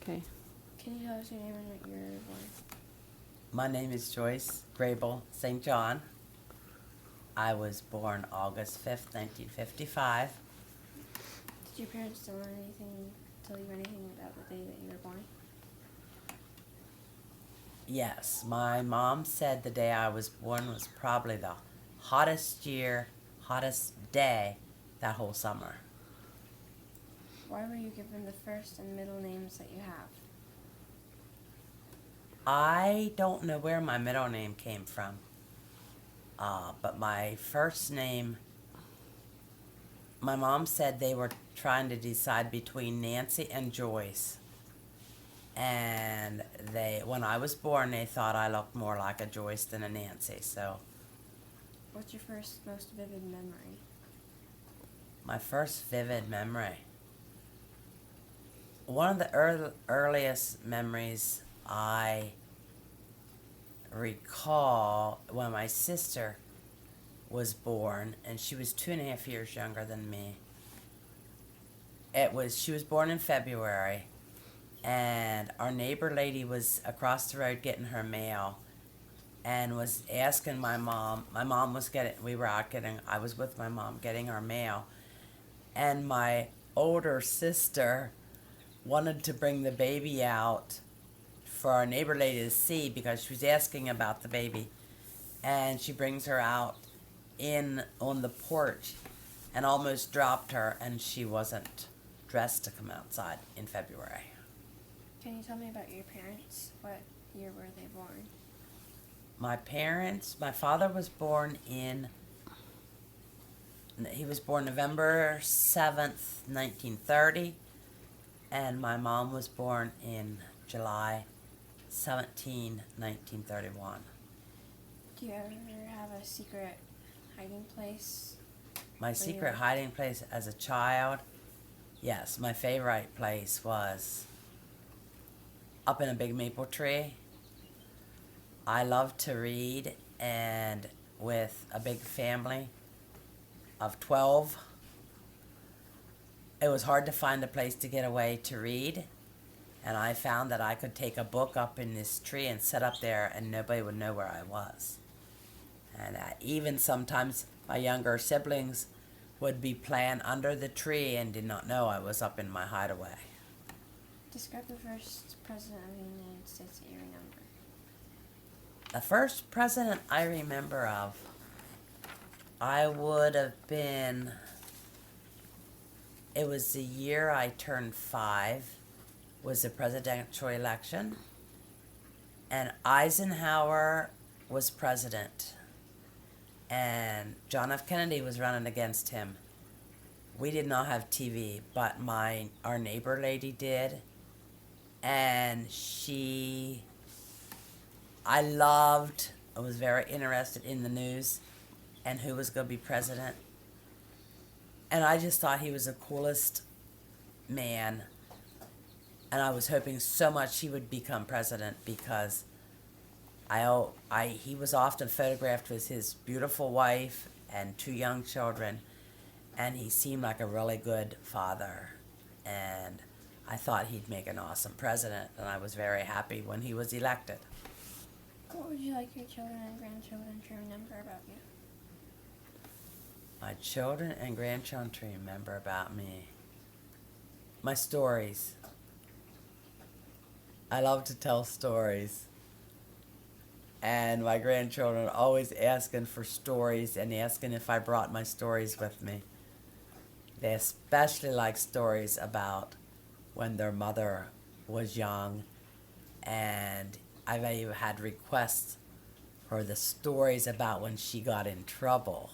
Okay. Can you tell us your name and what you're born? My name is Joyce Grable St. John. I was born August 5th, 1955. Did your parents tell you anything about the day that you were born? Yes, my mom said the day I was born was probably the hottest day that whole summer. Why were you given the first and middle names that you have? I don't know where my middle name came from, but my first name, my mom said they were trying to decide between Nancy and Joyce. And when I was born, they thought I looked more like a Joyce than a Nancy, so. What's your first most vivid memory? My first vivid memory. One of the earliest memories I recall when my sister was born, and she was 2.5 years younger than me. She was born in February, and our neighbor lady was across the road getting her mail and was asking my mom. I was with my mom getting our mail, and my older sister wanted to bring the baby out for our neighbor lady to see because she was asking about the baby. And she brings her out on the porch and almost dropped her, and she wasn't dressed to come outside in February. Can you tell me about your parents? What year were they born? My father was born November 7th, 1930, and my mom was born in July 17, 1931. Do you ever have a secret hiding place? My secret hiding place as a child? Yes, my favorite place was up in a big maple tree. I love to read, and with a big family of 12, it was hard to find a place to get away to read, and I found that I could take a book up in this tree and sit up there and nobody would know where I was. And even sometimes my younger siblings would be playing under the tree and did not know I was up in my hideaway. Describe the first president of the United States that you remember. The first president I remember of, I would have been, it was the year I turned 5, was the presidential election, and Eisenhower was president, and John F. Kennedy was running against him. We did not have TV, but our neighbor lady did, and I was very interested in the news and who was going to be president. And I just thought he was the coolest man. And I was hoping so much he would become president because he was often photographed with his beautiful wife and 2 young children. And he seemed like a really good father. And I thought he'd make an awesome president. And I was very happy when he was elected. What would you like your children and grandchildren to remember about you? My children and grandchildren to remember about me. My stories. I love to tell stories. And my grandchildren are always asking for stories and asking if I brought my stories with me. They especially like stories about when their mother was young, and I've even had requests for the stories about when she got in trouble.